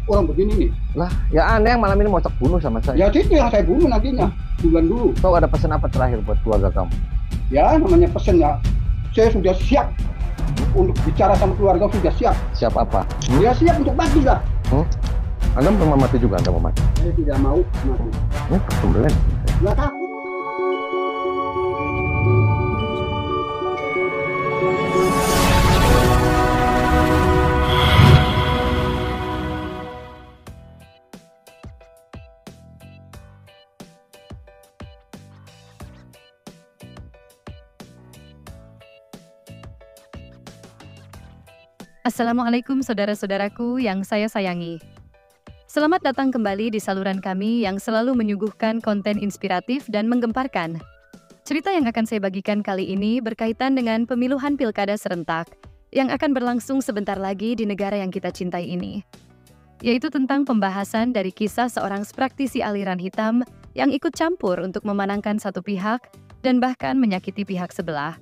orang begini nih. Lah, ya Anda yang malam ini mau cek bunuh sama Ya saya. itu yang saya bunuh nantinya, bulan dulu. Kau ada pesan apa terakhir buat keluarga kamu? Ya namanya pesen ya, saya sudah siap untuk bicara sama keluarga, sudah siap. Siap apa? Ya siap untuk mati lah. Anda mau mati juga, Anda mau mati? Saya tidak mau mati. Kemudian. Nggak takut. Assalamualaikum saudara-saudaraku yang saya sayangi. Selamat datang kembali di saluran kami yang selalu menyuguhkan konten inspiratif dan menggemparkan. Cerita yang akan saya bagikan kali ini berkaitan dengan pemiluhan pilkada serentak yang akan berlangsung sebentar lagi di negara yang kita cintai ini. Yaitu tentang pembahasan dari kisah seorang praktisi aliran hitam yang ikut campur untuk memenangkan satu pihak dan bahkan menyakiti pihak sebelah.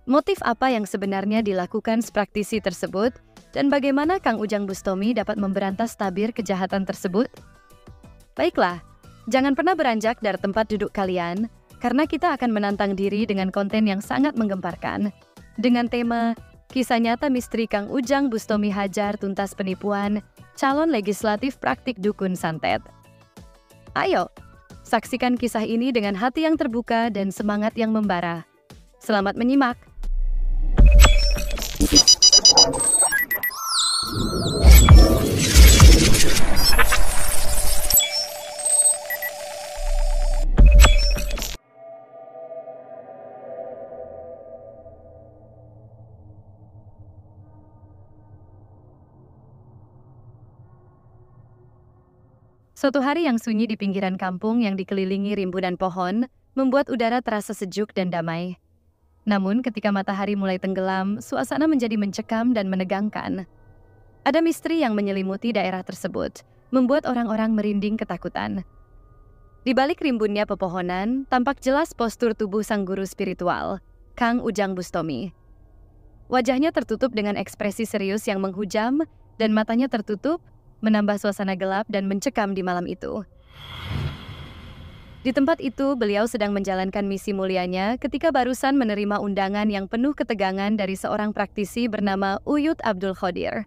Motif apa yang sebenarnya dilakukan praktisi tersebut dan bagaimana Kang Ujang Bustomi dapat memberantas tabir kejahatan tersebut? Baiklah, jangan pernah beranjak dari tempat duduk kalian karena kita akan menantang diri dengan konten yang sangat menggemparkan. Dengan tema, kisah nyata misteri Kang Ujang Bustomi hajar tuntas penipuan, calon legislatif praktik dukun santet. Ayo, saksikan kisah ini dengan hati yang terbuka dan semangat yang membara. Selamat menyimak. Suatu hari yang sunyi di pinggiran kampung yang dikelilingi rimbunan pohon, membuat udara terasa sejuk dan damai. Namun ketika matahari mulai tenggelam, suasana menjadi mencekam dan menegangkan. Ada misteri yang menyelimuti daerah tersebut, membuat orang-orang merinding ketakutan. Di balik rimbunnya pepohonan, tampak jelas postur tubuh sang guru spiritual, Kang Ujang Bustomi. Wajahnya tertutup dengan ekspresi serius yang menghujam, dan matanya tertutup, menambah suasana gelap dan mencekam di malam itu. Di tempat itu, beliau sedang menjalankan misi mulianya ketika barusan menerima undangan yang penuh ketegangan dari seorang praktisi bernama Uyut Abdul Khodir.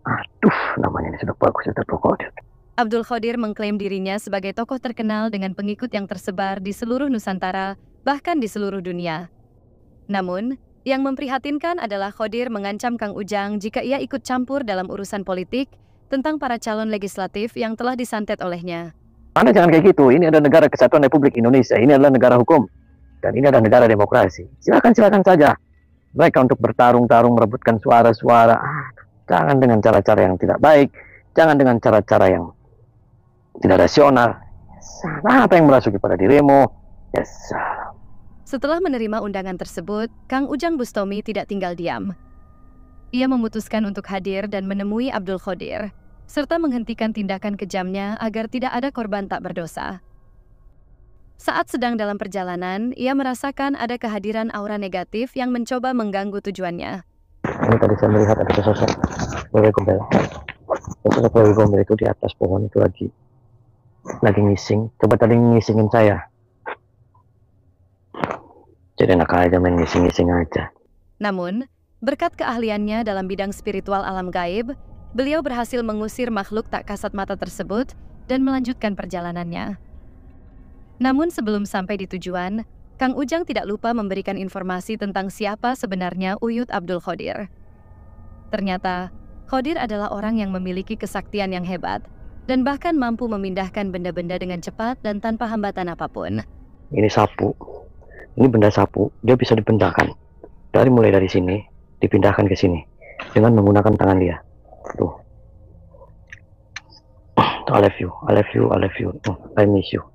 Aduh, namanya ini sudah bagus, sudah Khodir. Abdul Khodir mengklaim dirinya sebagai tokoh terkenal dengan pengikut yang tersebar di seluruh Nusantara, bahkan di seluruh dunia. Namun, yang memprihatinkan adalah Khodir mengancam Kang Ujang jika ia ikut campur dalam urusan politik tentang para calon legislatif yang telah disantet olehnya. Anda jangan kayak gitu, ini adalah negara kesatuan Republik Indonesia, ini adalah negara hukum, dan ini adalah negara demokrasi. Silakan saja mereka untuk bertarung-tarung merebutkan suara-suara. Jangan dengan cara-cara yang tidak baik, jangan dengan cara-cara yang tidak rasional. Apa yang merasuki pada dirimu? Yes. Setelah menerima undangan tersebut, Kang Ujang Bustomi tidak tinggal diam. Ia memutuskan untuk hadir dan menemui Abdul Khodir, serta menghentikan tindakan kejamnya agar tidak ada korban tak berdosa. Saat sedang dalam perjalanan, ia merasakan ada kehadiran aura negatif yang mencoba mengganggu tujuannya. Ini tadi saya melihat ada sosok wewe gombel. Sosok wewe gombel itu di atas pohon itu lagi ngising. Coba tadi ngisingin saya. Jadi enak aja main ngising-ngising aja. Namun, berkat keahliannya dalam bidang spiritual alam gaib, beliau berhasil mengusir makhluk tak kasat mata tersebut dan melanjutkan perjalanannya. Namun sebelum sampai di tujuan, Kang Ujang tidak lupa memberikan informasi tentang siapa sebenarnya Uyut Abdul Khodir. Ternyata, Khodir adalah orang yang memiliki kesaktian yang hebat dan bahkan mampu memindahkan benda-benda dengan cepat dan tanpa hambatan apapun. Ini sapu. Ini benda sapu, dia bisa dipindahkan. Mulai dari sini, dipindahkan ke sini dengan menggunakan tangan dia. Tuh. I love you, I love you, I love you. I miss you.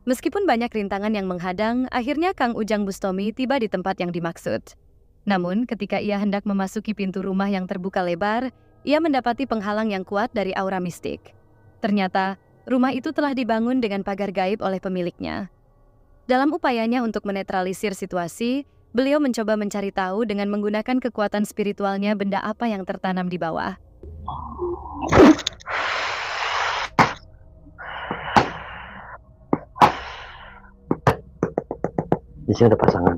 Meskipun banyak rintangan yang menghadang, akhirnya Kang Ujang Bustomi tiba di tempat yang dimaksud. Namun, ketika ia hendak memasuki pintu rumah yang terbuka lebar, ia mendapati penghalang yang kuat dari aura mistik. Ternyata, rumah itu telah dibangun dengan pagar gaib oleh pemiliknya. Dalam upayanya untuk menetralisir situasi, beliau mencoba mencari tahu dengan menggunakan kekuatan spiritualnya benda apa yang tertanam di bawah. Di sini ada pasangan.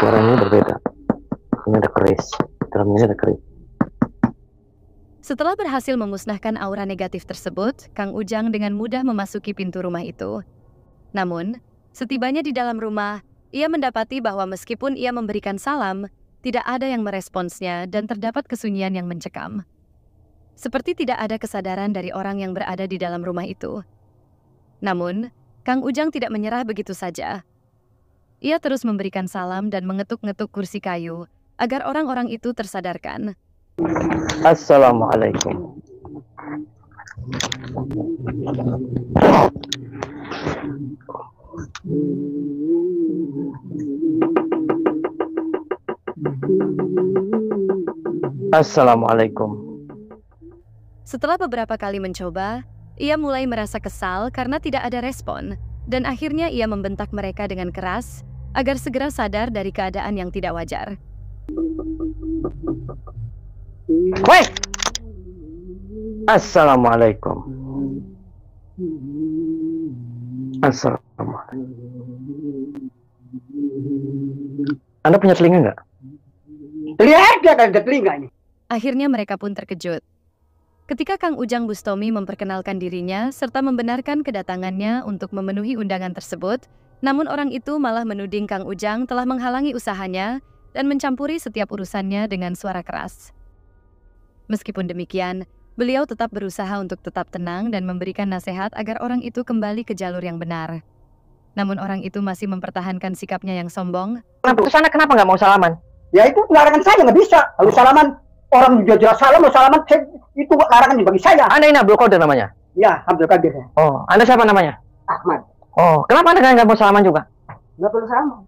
Suaranya berbeda. Ini ada keris. Dalam ini ada keris. Setelah berhasil memusnahkan aura negatif tersebut, Kang Ujang dengan mudah memasuki pintu rumah itu. Namun, setibanya di dalam rumah, ia mendapati bahwa meskipun ia memberikan salam, tidak ada yang meresponsnya dan terdapat kesunyian yang mencekam. Seperti tidak ada kesadaran dari orang yang berada di dalam rumah itu. Namun, Kang Ujang tidak menyerah begitu saja. Ia terus memberikan salam dan mengetuk-ngetuk kursi kayu agar orang-orang itu tersadarkan. Assalamualaikum. Assalamualaikum. Setelah beberapa kali mencoba, ia mulai merasa kesal karena tidak ada respon, dan akhirnya ia membentak mereka dengan keras agar segera sadar dari keadaan yang tidak wajar. Woi! Assalamualaikum. Assalamualaikum. Anda punya telinga nggak? Lihat dia kan ada telinga ini. Akhirnya mereka pun terkejut. Ketika Kang Ujang Bustomi memperkenalkan dirinya serta membenarkan kedatangannya untuk memenuhi undangan tersebut, namun orang itu malah menuding Kang Ujang telah menghalangi usahanya dan mencampuri setiap urusannya dengan suara keras. Meskipun demikian, beliau tetap berusaha untuk tetap tenang dan memberikan nasihat agar orang itu kembali ke jalur yang benar. Namun orang itu masih mempertahankan sikapnya yang sombong. Kesana kenapa nggak mau salaman? Ya itu larangan saya nggak bisa. Kalau salaman, orang juga jelas salam, mau salaman, itu larangan bagi saya. Anda ini Abdul Qadir namanya? Ya, Abdul Qadir. Oh, Anda siapa namanya? Ahmad. Oh, kenapa Anda nggak mau salaman juga? Nggak perlu salaman.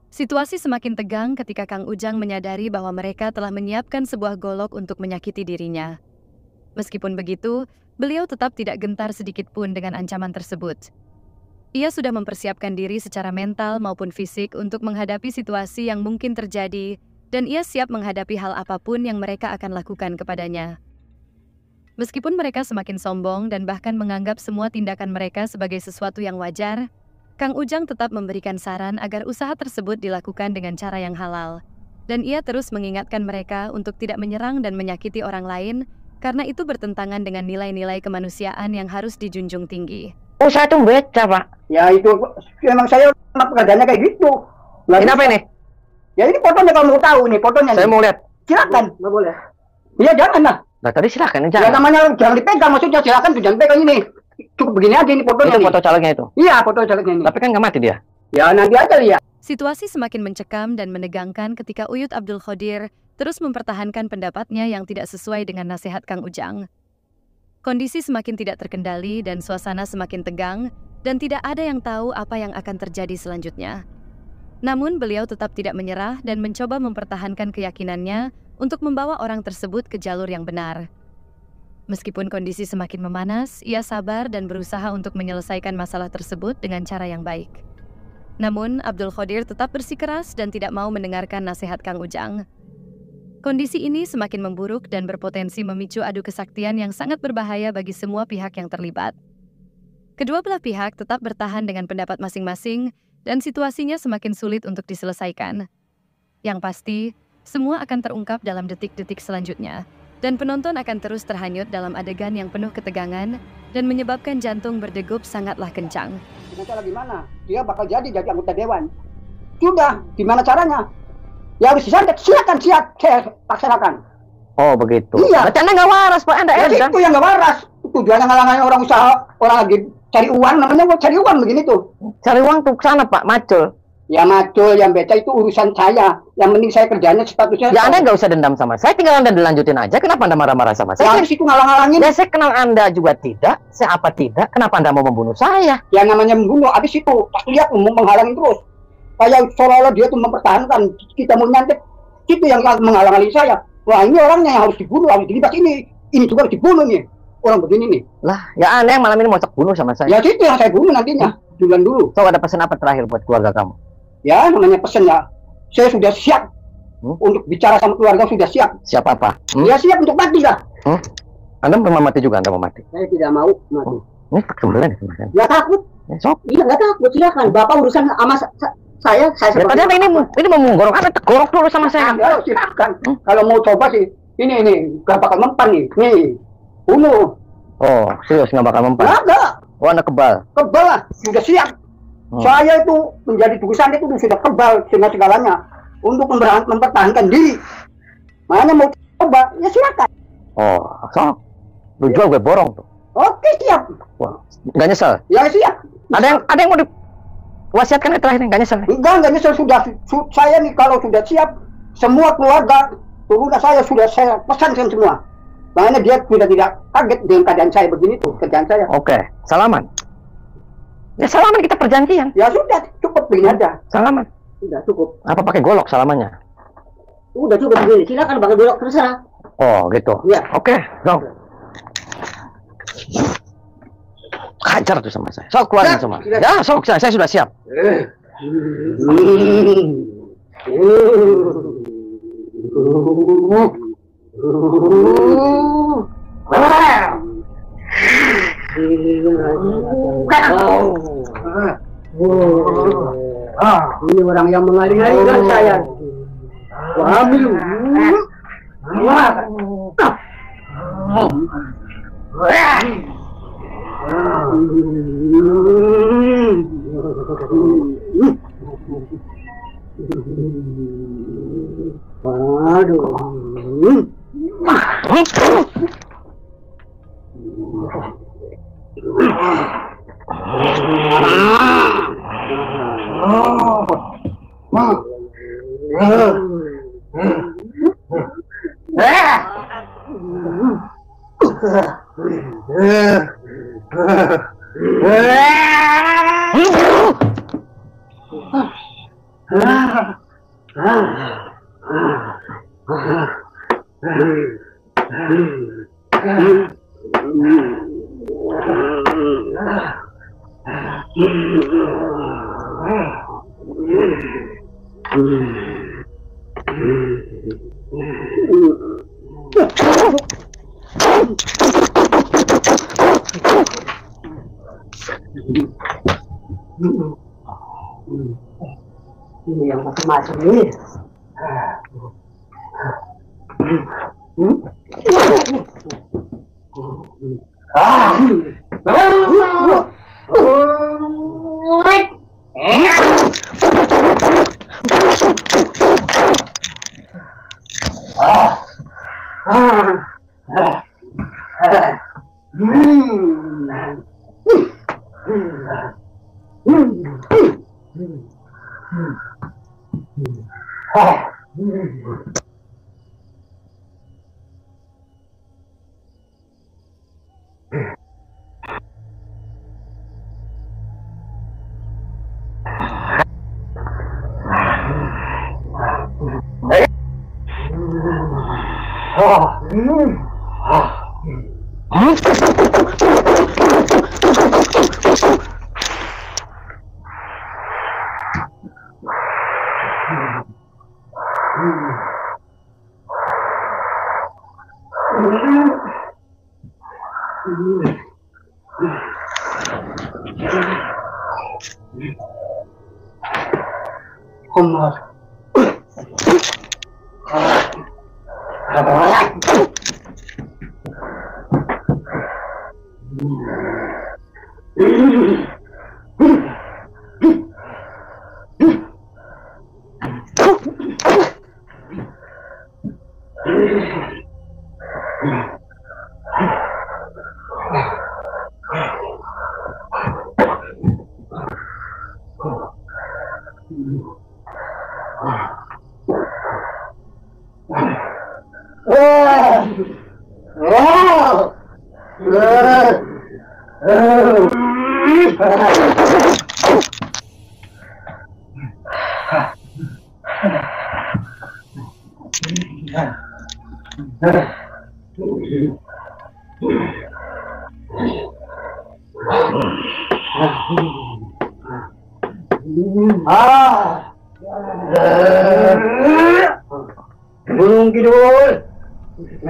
Situasi semakin tegang ketika Kang Ujang menyadari bahwa mereka telah menyiapkan sebuah golok untuk menyakiti dirinya. Meskipun begitu, beliau tetap tidak gentar sedikit pun dengan ancaman tersebut. Ia sudah mempersiapkan diri secara mental maupun fisik untuk menghadapi situasi yang mungkin terjadi, dan ia siap menghadapi hal apapun yang mereka akan lakukan kepadanya. Meskipun mereka semakin sombong dan bahkan menganggap semua tindakan mereka sebagai sesuatu yang wajar, Kang Ujang tetap memberikan saran agar usaha tersebut dilakukan dengan cara yang halal. Dan ia terus mengingatkan mereka untuk tidak menyerang dan menyakiti orang lain, karena itu bertentangan dengan nilai-nilai kemanusiaan yang harus dijunjung tinggi. Oh, saya tuh beca, Pak. Ya itu, memang saya pekerjaannya kayak gitu. Kenapa ini? Ya ini fotonya kalau mau tahu nih, fotonya. Saya mau lihat. Silakan. Nggak boleh. Iya jangan lah. Nah, tadi silakan. Ya namanya jangan dipegang, maksudnya silakan tuh jangan pegang ini. Cukup begini aja ini fotonya. Itu foto calegnya itu? Iya, foto calegnya ini. Tapi kan nggak mati dia? Ya nanti aja lihat. Situasi semakin mencekam dan menegangkan ketika Uyut Abdul Qadir terus mempertahankan pendapatnya yang tidak sesuai dengan nasihat Kang Ujang. Kondisi semakin tidak terkendali dan suasana semakin tegang, dan tidak ada yang tahu apa yang akan terjadi selanjutnya. Namun beliau tetap tidak menyerah dan mencoba mempertahankan keyakinannya untuk membawa orang tersebut ke jalur yang benar. Meskipun kondisi semakin memanas, ia sabar dan berusaha untuk menyelesaikan masalah tersebut dengan cara yang baik. Namun, Abdul Qadir tetap bersikeras dan tidak mau mendengarkan nasihat Kang Ujang. Kondisi ini semakin memburuk dan berpotensi memicu adu kesaktian yang sangat berbahaya bagi semua pihak yang terlibat. Kedua belah pihak tetap bertahan dengan pendapat masing-masing dan situasinya semakin sulit untuk diselesaikan. Yang pasti, semua akan terungkap dalam detik-detik selanjutnya. Dan penonton akan terus terhanyut dalam adegan yang penuh ketegangan dan menyebabkan jantung berdegup sangatlah kencang. Cara gimana? Dia bakal jadi anggota dewan. Sudah, gimana caranya? Ya harus disantet, silakan saya laksanakan. Oh begitu. Iya. Berarti Anda nggak waras, Pak. Anda ya, itu yang nggak waras. Tujuannya ngalang-ngalangin orang usaha, orang lagi cari uang, namanya buat cari uang begini tuh. Cari uang tuh sana, Pak, macul. Ya macul, yang beca itu urusan saya. Yang penting saya kerjanya statusnya. Ya Anda nggak usah dendam sama saya, tinggal Anda dilanjutin aja. Kenapa Anda marah-marah sama saya? saya? Harus itu ngalang-ngalangin. Ya saya kenal Anda juga tidak. Saya apa tidak? Kenapa Anda mau membunuh saya? Yang namanya membunuh, habis itu pas lihat menghalangin terus. Kayak seolah-olah dia tuh mempertahankan kita mau nyantet. Itu yang menghalang-halangi saya. Wah ini orangnya yang harus dibunuh, harus dilibas ini juga harus dibunuh nih. Orang begini nih. Lah, ya Anda yang malam ini mau cek bunuh sama saya. Ya itu yang saya bunuh nantinya. Bulan dulu. So ada pesan apa terakhir buat keluarga kamu? Ya namanya pesan ya. Saya sudah siap untuk bicara sama keluarga sudah siap. Siap apa? Ya siap untuk mati lah. Anda mau mati juga, Anda mau mati? Saya tidak mau mati. Ini kebetulan ya, Ya takut. Sok. Iya nggak takut, silakan. Bapak urusan sama saya Ya, tadi ini mau menggorok, Anda tegorok dulu sama saya. Ya, silakan. Kalau mau coba sih, ini nggak bakal mempan nih. Nih, bunuh. Oh, serius nggak bakal mempan? Nggak. Oh, Anda kebal? Kebal lah, sudah siap. Saya itu menjadi tulisan itu sudah kebal dengan segalanya untuk mempertahankan diri. Makanya mau coba, ya silakan. Oh, sok. Lu jual gue borong tuh. Oke, siap. Wah, nggak nyesel? Ya siap. Ada yang mau diwasiatkan yang terakhir, nggak nyesel? Enggak nyesel, sudah. Saya nih kalau sudah siap, semua keluarga turunan saya sudah saya pesankan semua. Makanya dia sudah tidak kaget dengan keadaan saya begini tuh, kerjaan saya. Oke, salaman. Ya salaman, kita perjanjian. Ya sudah, cukup begini aja. Salaman. Sudah cukup. Apa pakai golok salamannya? Udah cukup begini, silakan pakai golok terserah. Oh gitu. Ya. Oke, sok. Hajar tuh sama saya. Sok keluarin semua. Ya, sok, saya sudah siap. Ini orang yang mengalih-alihkan saya. Ambil. Ini yang macam-macam ini.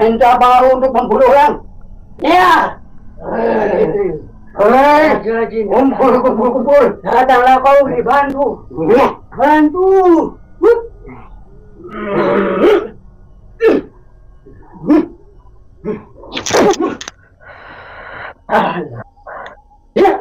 minta baru untuk membunuh orang. Ya. Kumpul. Datanglah kau dibantu. Bantu. Ya.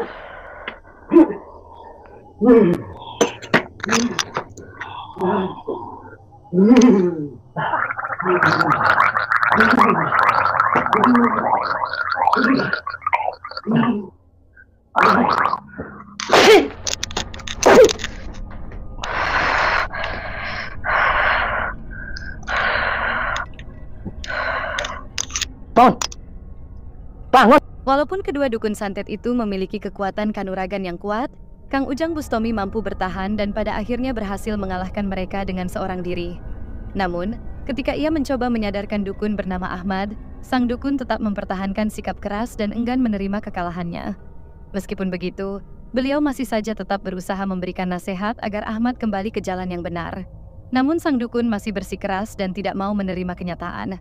Bangun! Walaupun kedua dukun santet itu memiliki kekuatan kanuragan yang kuat, Kang Ujang Bustomi mampu bertahan dan pada akhirnya berhasil mengalahkan mereka dengan seorang diri. Namun, ketika ia mencoba menyadarkan dukun bernama Ahmad, sang dukun tetap mempertahankan sikap keras dan enggan menerima kekalahannya. Meskipun begitu, beliau masih saja tetap berusaha memberikan nasihat agar Ahmad kembali ke jalan yang benar. Namun sang dukun masih bersikeras dan tidak mau menerima kenyataan.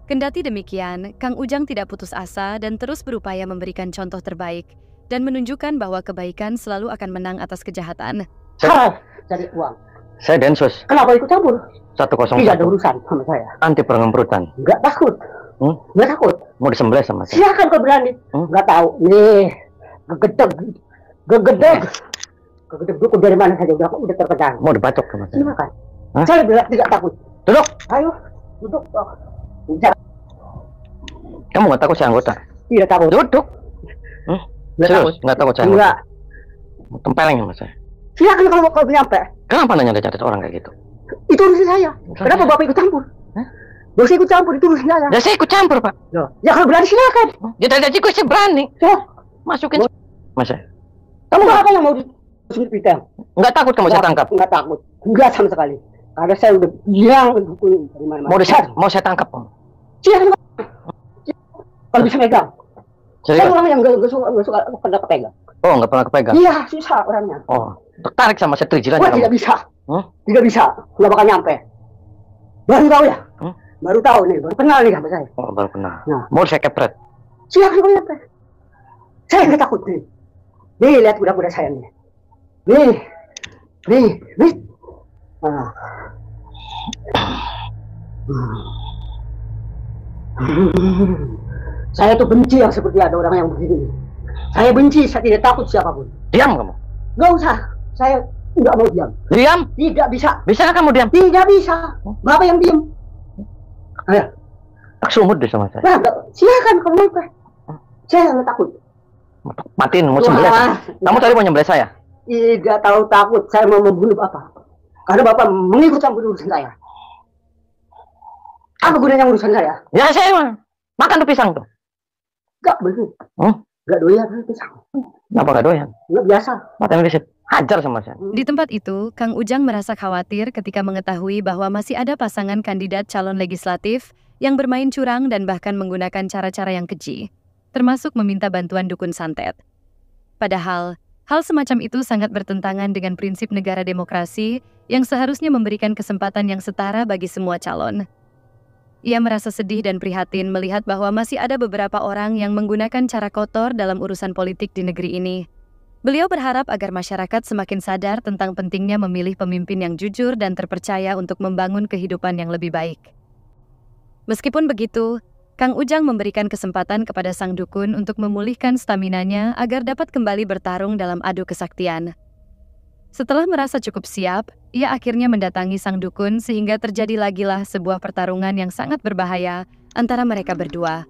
Kendati demikian, Kang Ujang tidak putus asa dan terus berupaya memberikan contoh terbaik dan menunjukkan bahwa kebaikan selalu akan menang atas kejahatan. Cari uang. Saya Densus. Kenapa ikut campur? 101. Tidak ada urusan sama saya. Anti pengemperutan. Enggak takut. Enggak takut. Mau disembelih sama saya. Silakan kau berani. Enggak tahu. Nih, gegedeg dukun dari mana saja udah terpedang. Mau dibatok sama saya. Silakan. Saya tidak takut. Duduk. Ayo, duduk. Kamu nggak takut saya anggota? Tidak takut. Duduk. Serius? Nggak takut saya anggota? Enggak. Tempeleng sama saya. Silakan kalau kau nyampe. Kenapa nanya-nanya orang kayak gitu? Itu urusan saya. Kenapa Bapak ikut campur? Gak usah ikut campur, itu urusan saya. Ya saya ikut campur, Pak. Ya kalau berani silakan. Ya dari tadi saya berani. Masukin. Mas saya. Kamu apa yang mau disebut pitang? Nggak takut kamu saya tangkap? Nggak takut. Nggak sama sekali. Karena saya udah bilang dukun dari mana-mana. Mau saya tangkap, Om? Silakan. Kalau bisa megang. Saya Serius? orang yang nggak suka pernah kepegang. Oh, nggak pernah kepegang? Iya, susah orangnya. Oh, tertarik sama saya trijilan. Wah, tidak bisa. Tidak bisa. Nggak bakal nyampe. Baru tahu ya? Baru tahu nih, baru kenal nih sama saya. Oh, baru kenal. Nah. Mau saya kepret? Silakan kalau nyampe. Saya nggak takut nih. Nih, lihat kuda-kuda saya nih. Nih. Nah. Saya tuh benci yang seperti ada orang yang begini. Saya benci, saya tidak takut siapapun. Diam kamu? Gak usah, saya nggak mau diam. Diam? Tidak bisa. Bisa kamu diam? Tidak bisa. Bapak yang diam. Ayo. Tak sumut deh sama saya. Nah, silakan kamu nyampe. Saya nggak takut. Matiin, mau sembelih. Kamu tadi mau nyembelih saya? Tidak tahu takut, saya mau membunuh Bapak. Karena Bapak mengikut campur urusan saya. Apa gunanya urusan saya? Ya saya makan tuh pisang tuh. Gak begitu. Gak doyan pisang. Kenapa gak doyan? Gak biasa. Matanya disit. Hajar sama saya. Di tempat itu, Kang Ujang merasa khawatir ketika mengetahui bahwa masih ada pasangan kandidat calon legislatif yang bermain curang dan bahkan menggunakan cara-cara yang keji, termasuk meminta bantuan dukun santet. Padahal, hal semacam itu sangat bertentangan dengan prinsip negara demokrasi yang seharusnya memberikan kesempatan yang setara bagi semua calon. Ia merasa sedih dan prihatin melihat bahwa masih ada beberapa orang yang menggunakan cara kotor dalam urusan politik di negeri ini. Beliau berharap agar masyarakat semakin sadar tentang pentingnya memilih pemimpin yang jujur dan terpercaya untuk membangun kehidupan yang lebih baik. Meskipun begitu, Kang Ujang memberikan kesempatan kepada sang dukun untuk memulihkan staminanya agar dapat kembali bertarung dalam adu kesaktian. Setelah merasa cukup siap, ia akhirnya mendatangi sang dukun sehingga terjadi lagilah sebuah pertarungan yang sangat berbahaya antara mereka berdua.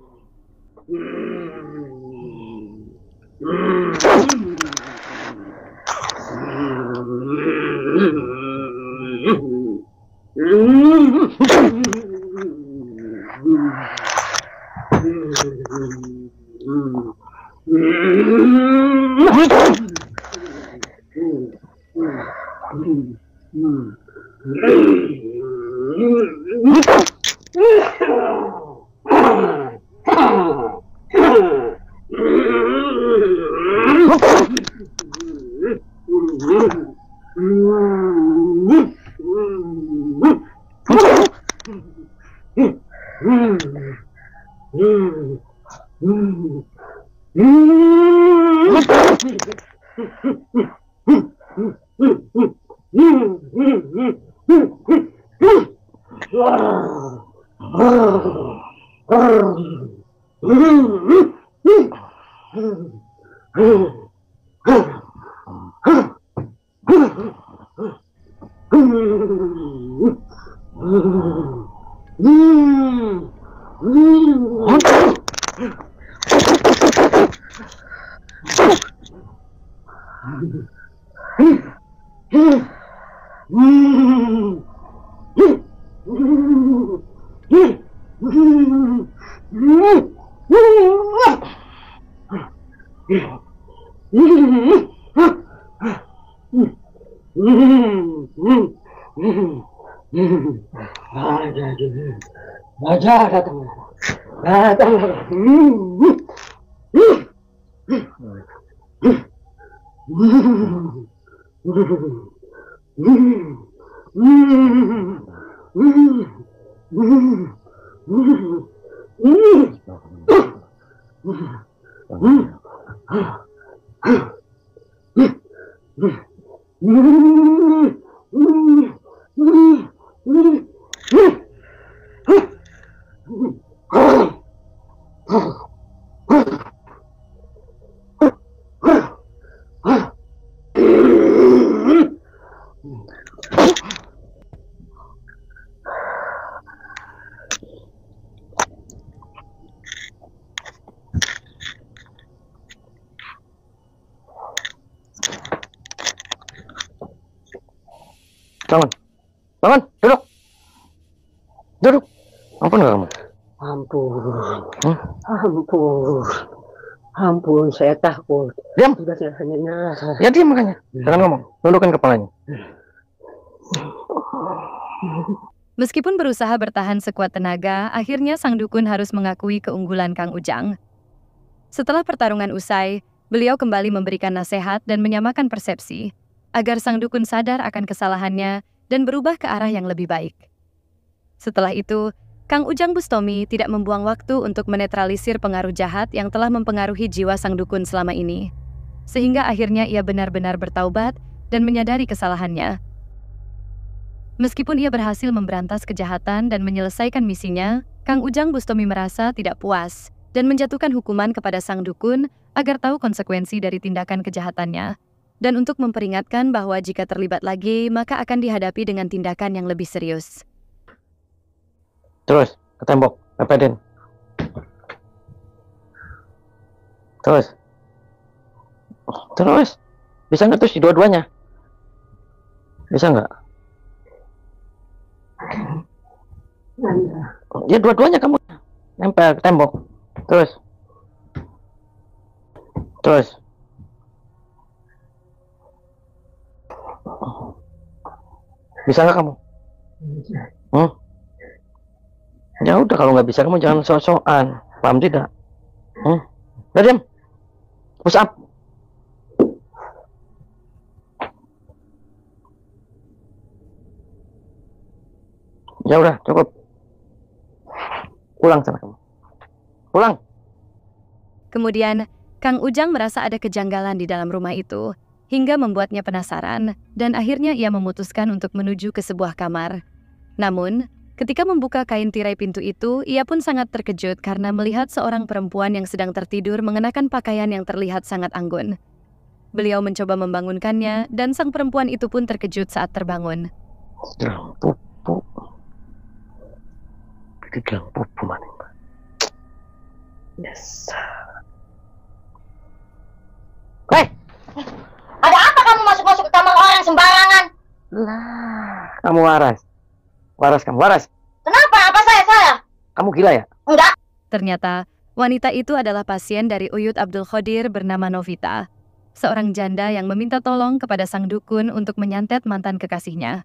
Bangun, bangun, duduk, duduk. Ampun nggak kamu? Ampun, Hmm? ampun, ampun, saya takut. Diam. Sudah saya hanya Ya diam makanya. Jangan ngomong. Tundukkan kepalanya. Meskipun berusaha bertahan sekuat tenaga, akhirnya sang dukun harus mengakui keunggulan Kang Ujang. Setelah pertarungan usai, beliau kembali memberikan nasihat dan menyamakan persepsi, agar sang dukun sadar akan kesalahannya dan berubah ke arah yang lebih baik. Setelah itu, Kang Ujang Bustomi tidak membuang waktu untuk menetralisir pengaruh jahat yang telah mempengaruhi jiwa sang dukun selama ini, sehingga akhirnya ia benar-benar bertaubat dan menyadari kesalahannya. Meskipun ia berhasil memberantas kejahatan dan menyelesaikan misinya, Kang Ujang Bustomi merasa tidak puas dan menjatuhkan hukuman kepada sang dukun agar tahu konsekuensi dari tindakan kejahatannya, dan untuk memperingatkan bahwa jika terlibat lagi, maka akan dihadapi dengan tindakan yang lebih serius. Terus, ke tembok, pepetin. Terus. Terus. Bisa nggak terus di dua-duanya? Bisa nggak? Ya dua-duanya kamu nempel ke tembok. Terus. Terus. Bisa nggak kamu? Ya udah, kalau nggak bisa kamu jangan sok-sokan, paham tidak? Udah diam, push up. Ya udah cukup, pulang sana kamu, pulang. Kemudian, Kang Ujang merasa ada kejanggalan di dalam rumah itu, hingga membuatnya penasaran, dan akhirnya ia memutuskan untuk menuju ke sebuah kamar. Namun, ketika membuka kain tirai pintu itu, ia pun sangat terkejut karena melihat seorang perempuan yang sedang tertidur mengenakan pakaian yang terlihat sangat anggun. Beliau mencoba membangunkannya, dan sang perempuan itu pun terkejut saat terbangun. Pupu. Bilang pupu mana? Yes. Ada apa kamu masuk-masuk ke kamar orang sembarangan? Lah, kamu waras. Waras kamu, waras. Kenapa? Apa saya? Kamu gila ya? Enggak. Ternyata, wanita itu adalah pasien dari Uyut Abdul Khodir bernama Novita, seorang janda yang meminta tolong kepada sang dukun untuk menyantet mantan kekasihnya.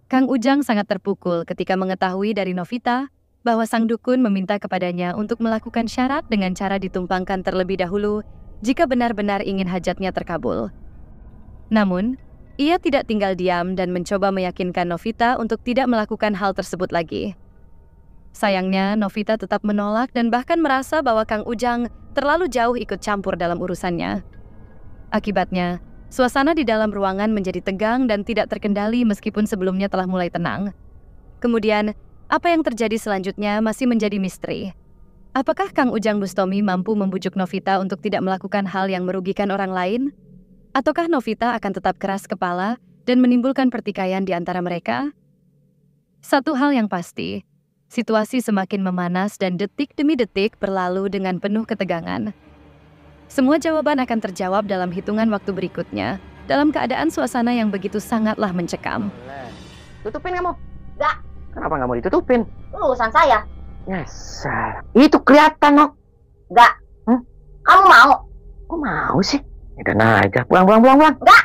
Kang Ujang sangat terpukul ketika mengetahui dari Novita bahwa sang dukun meminta kepadanya untuk melakukan syarat dengan cara ditumpangkan terlebih dahulu jika benar-benar ingin hajatnya terkabul. Namun, ia tidak tinggal diam dan mencoba meyakinkan Novita untuk tidak melakukan hal tersebut lagi. Sayangnya, Novita tetap menolak dan bahkan merasa bahwa Kang Ujang terlalu jauh ikut campur dalam urusannya. Akibatnya, suasana di dalam ruangan menjadi tegang dan tidak terkendali meskipun sebelumnya telah mulai tenang. Kemudian, apa yang terjadi selanjutnya masih menjadi misteri. Apakah Kang Ujang Bustomi mampu membujuk Novita untuk tidak melakukan hal yang merugikan orang lain? Ataukah Novita akan tetap keras kepala dan menimbulkan pertikaian di antara mereka? Satu hal yang pasti, situasi semakin memanas dan detik demi detik berlalu dengan penuh ketegangan. Semua jawaban akan terjawab dalam hitungan waktu berikutnya, dalam keadaan suasana yang begitu sangatlah mencekam. Tutupin kamu. Enggak. Kenapa nggak mau ditutupin? Urusan saya. Nyasar. Itu kelihatan, Nok. Enggak. Kamu mau? Kok mau sih? Udah aja. Pulang. Enggak.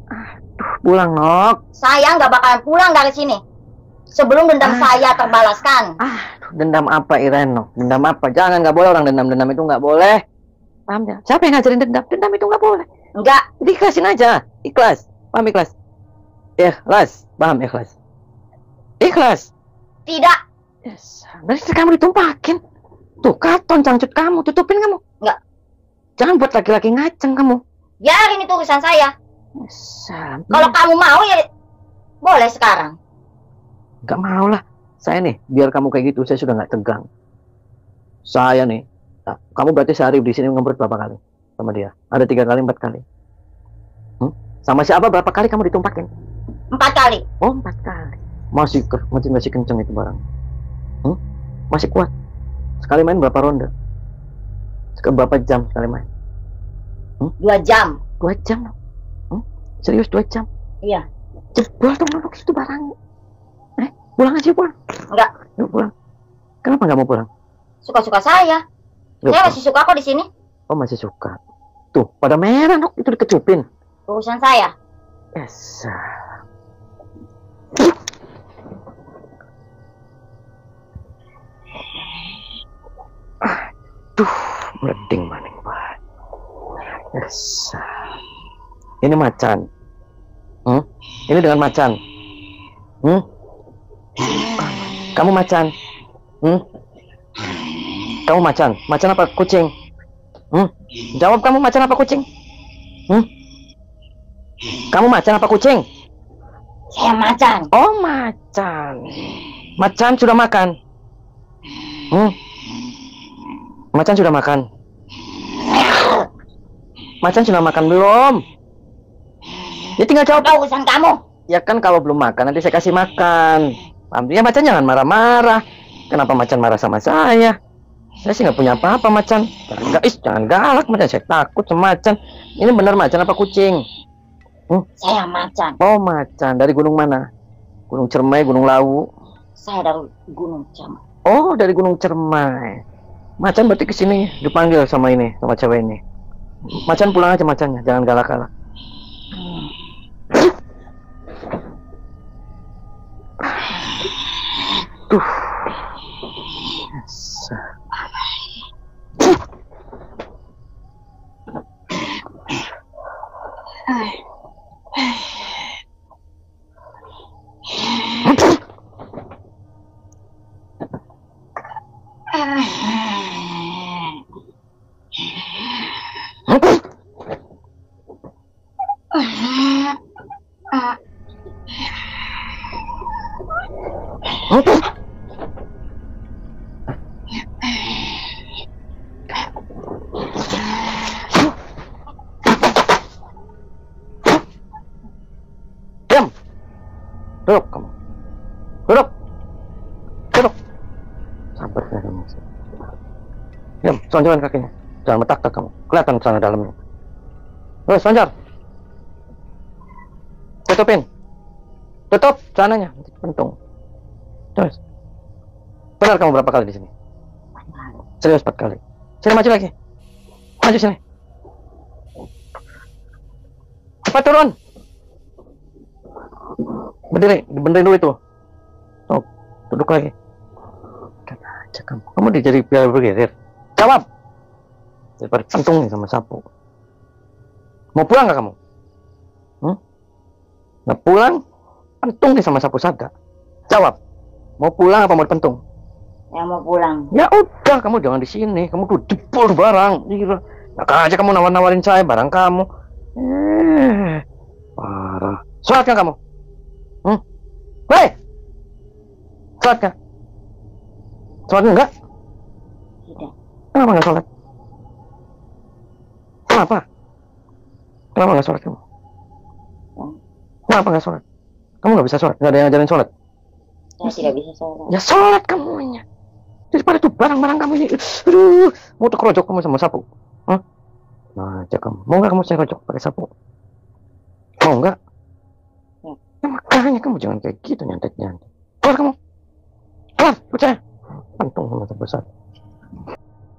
Aduh, pulang, Nok. Saya nggak bakalan pulang dari sini sebelum dendam saya terbalaskan. Dendam apa, Ireno? Dendam apa? Jangan, nggak boleh orang dendam. Dendam itu nggak boleh. Paham ya? Siapa yang ngajarin dendam? Dendam itu nggak boleh. Enggak. Diikhlasin aja. Ikhlas. Paham ikhlas? Ikhlas. Paham ikhlas? Ikhlas. Tidak. Yes. Dari kamu ditumpakin. Tuh, katon cangcut kamu. Tutupin kamu. Enggak. Jangan buat laki-laki ngaceng kamu. Biarin itu urusan saya. Yes. Kalau kamu mau ya boleh sekarang. Nggak mau lah. Saya nih, biar kamu kayak gitu, saya sudah nggak tegang. Saya nih, kamu berarti sehari di sini ngemprot berapa kali sama dia? Ada 3 kali, 4 kali. Sama siapa berapa kali kamu ditumpakin? 4 kali. Oh, 4 kali. Masih kenceng itu barang. Masih kuat. Sekali main berapa ronde? Berapa jam sekali main? 2 jam. 2 jam. Serius 2 jam? Iya. Jebol dong anak itu barang. Pulang aja, pulang. Enggak. Yuk, pulang. Kenapa nggak mau pulang? Suka-suka saya. Yuk, Saya masih suka kok di sini. Oh, masih suka. Tuh, pada merah, Nok. Itu dikecupin. Urusan saya. Yes. Aduh, meleding maning banget. Yes. Ini macan. Ini dengan macan. Kamu macan. Kamu macan. Macan apa kucing? Jawab, kamu macan apa kucing? Kamu macan apa kucing? Saya macan. Oh, macan. Macan sudah makan. Macan sudah makan. Macan sudah makan belum? Ya tinggal jawab. Apa urusan kamu? Ya kan kalau belum makan nanti saya kasih makan. Ya macan jangan marah-marah. Kenapa macan marah sama saya? Saya sih nggak punya apa-apa macan. Jangan galak macan. Saya takut sama macan. Ini benar macan apa kucing? Saya macan. Oh, macan. Dari gunung mana? Gunung Cermai, Gunung Lawu? Saya dari Gunung Cermai. Oh, dari Gunung Cermai. Macan berarti kesini dipanggil sama cewek ini. Macan pulang aja macannya, jangan galak-galak. Tuh. Diam. Duduk kamu. Duduk. Sabar ya kamu. Diam, sonjolan kakinya. Jangan metakak kamu. Kelihatan sana dalamnya. Terus sonjol. Tutupin. Tutup sananya. Pentung. Terus. Benar kamu berapa kali di sini? Serius 4 kali. Sini maju lagi. Maju sini. Cepat turun. Berdiri, dibenerin dulu itu. Oh, duduk lagi. Aja kamu. Kamu jadi biar bergeser. Jawab. Daripada pentung nih sama sapu. Mau pulang nggak kamu? Nggak pulang? Pentung nih sama sapu sada. Jawab. Mau pulang apa mau pentung? Yang mau pulang. Ya udah, kamu jangan di sini. Kamu tuh jebol barang. Gila. Nah, aja kamu nawar-nawarin saya barang kamu. Parah. Sholat kan kamu? Hei! Sholat kan? Sholat enggak? Tidak. Kenapa enggak sholat? Kenapa? Kenapa enggak sholat kamu? Kenapa enggak sholat? Kamu enggak bisa sholat? Enggak ada yang ngajarin sholat? Saya tidak bisa sholat. Ya sholat kamunya. Daripada tuh barang-barang kamu ini. Aduh, mau tuh kerojok kamu sama sapu. Hah? Nah, aja kamu. Mau nggak kamu saya kerojok pakai sapu? Mau nggak? Ya. Ya, makanya kamu jangan kayak gitu nyantet-nyantet. Keluar kamu. Keluar, percaya. Antung sama terbesar.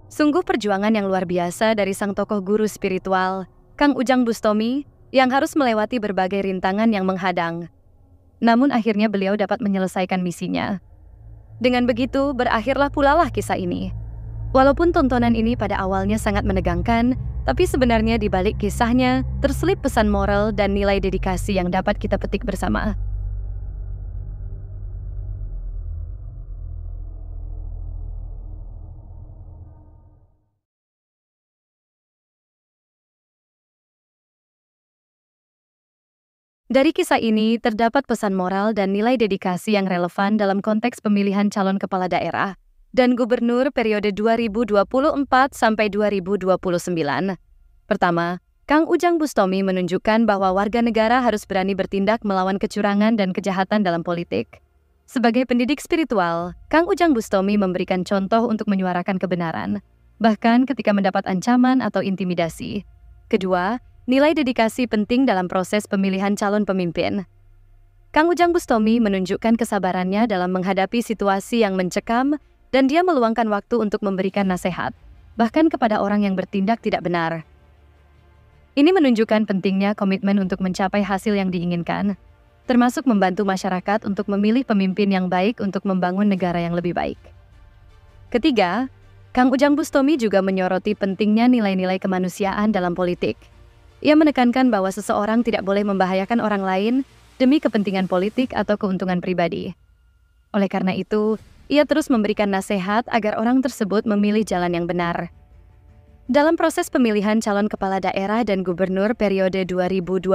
Sungguh perjuangan yang luar biasa dari sang tokoh guru spiritual, Kang Ujang Bustomi, yang harus melewati berbagai rintangan yang menghadang. Namun akhirnya beliau dapat menyelesaikan misinya. Dengan begitu, berakhirlah pulalah kisah ini. Walaupun tontonan ini pada awalnya sangat menegangkan, tapi sebenarnya di balik kisahnya terselip pesan moral dan nilai dedikasi yang dapat kita petik bersama. Dari kisah ini terdapat pesan moral dan nilai dedikasi yang relevan dalam konteks pemilihan calon kepala daerah dan gubernur periode 2024 sampai 2029. Pertama, Kang Ujang Bustomi menunjukkan bahwa warga negara harus berani bertindak melawan kecurangan dan kejahatan dalam politik. Sebagai pendidik spiritual, Kang Ujang Bustomi memberikan contoh untuk menyuarakan kebenaran, bahkan ketika mendapat ancaman atau intimidasi. Kedua, nilai dedikasi penting dalam proses pemilihan calon pemimpin. Kang Ujang Bustomi menunjukkan kesabarannya dalam menghadapi situasi yang mencekam dan dia meluangkan waktu untuk memberikan nasihat, bahkan kepada orang yang bertindak tidak benar. Ini menunjukkan pentingnya komitmen untuk mencapai hasil yang diinginkan, termasuk membantu masyarakat untuk memilih pemimpin yang baik untuk membangun negara yang lebih baik. Ketiga, Kang Ujang Bustomi juga menyoroti pentingnya nilai-nilai kemanusiaan dalam politik. Ia menekankan bahwa seseorang tidak boleh membahayakan orang lain demi kepentingan politik atau keuntungan pribadi. Oleh karena itu, ia terus memberikan nasihat agar orang tersebut memilih jalan yang benar. Dalam proses pemilihan calon kepala daerah dan gubernur periode 2024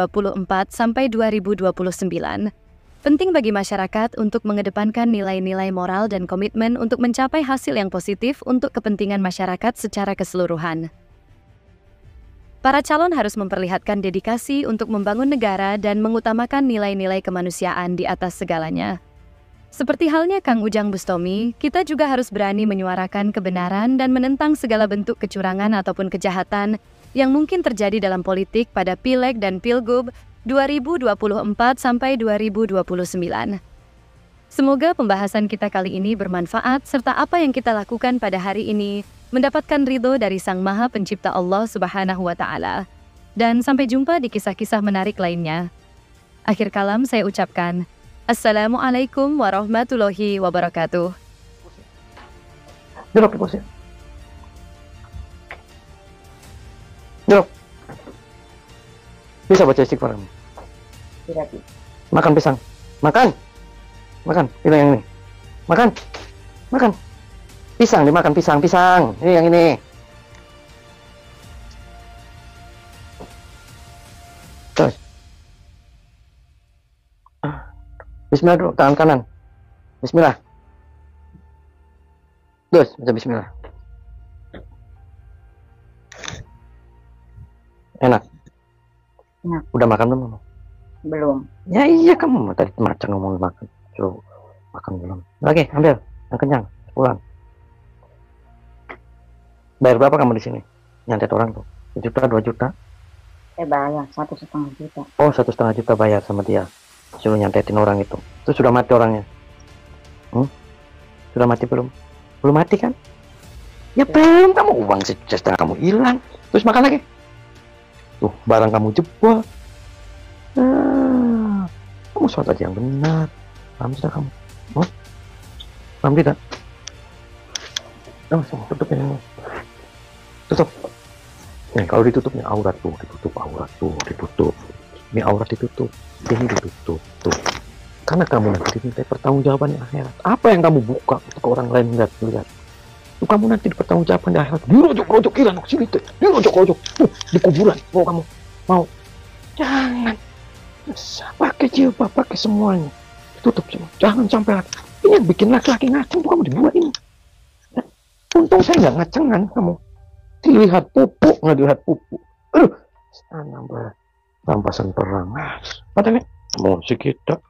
sampai 2029, penting bagi masyarakat untuk mengedepankan nilai-nilai moral dan komitmen untuk mencapai hasil yang positif untuk kepentingan masyarakat secara keseluruhan. Para calon harus memperlihatkan dedikasi untuk membangun negara dan mengutamakan nilai-nilai kemanusiaan di atas segalanya. Seperti halnya Kang Ujang Bustomi, kita juga harus berani menyuarakan kebenaran dan menentang segala bentuk kecurangan ataupun kejahatan yang mungkin terjadi dalam politik pada Pileg dan Pilgub 2024 sampai 2029. Semoga pembahasan kita kali ini bermanfaat serta apa yang kita lakukan pada hari ini mendapatkan ridho dari Sang Maha Pencipta Allah Subhanahu wa Ta'ala. Dan sampai jumpa di kisah-kisah menarik lainnya. Akhir kalam saya ucapkan, Assalamualaikum warahmatullahi wabarakatuh. Duduk di kursi. Duduk. Bisa baca istighfar kamu? Tidak. Makan pisang. Makan. Makan. Ini yang ini. Makan. Makan. Pisang dimakan, pisang. Ini yang ini. Terus. Bismillah dulu, tangan kanan. Bismillah. Terus, baca bismillah. Enak. Enak. Udah makan belum? Belum. Ya iya, kamu tadi macan ngomong makan. Suruh makan belum. Oke, ambil. Yang kenyang. Pulang. Bayar berapa kamu di sini? Nyantet orang tuh. 1 juta, 2 juta? Bayar 1,5 juta. Oh, 1,5 juta bayar sama dia. Suruh nyantetin orang itu. Itu sudah mati orangnya. Sudah mati belum? Belum mati kan? Ya belum, kamu uang setengah kamu hilang. Terus makan lagi. Tuh, barang kamu jebol. Kamu sholat aja yang benar. Paham tidak kamu? Paham tidak? Tutup ini. Tutup. Nih, kalau ditutupnya aurat tuh, ditutup aurat tuh, ditutup. Ini aurat ditutup, ini ditutup tuh. Karena kamu nanti diminta pertanggungjawaban di akhirat. Apa yang kamu buka untuk orang lain lihat, itu kamu nanti dipertanggungjawabkan di akhirat. Dirojok-rojok ilan sini teh, dirojok-rojok di kuburan. Mau kamu mau? Jangan. Pakai jilbab, pakai semuanya. Tutup semua. Jangan sampai lagi. Ini yang bikin laki-laki ngaceng tuh kamu dibuat ini. Untung saya nggak ngacengan kamu. Dilihat pupuk, nggak dilihat pupuk. Aduh, nambah rampasan perang. Padahal musik kita.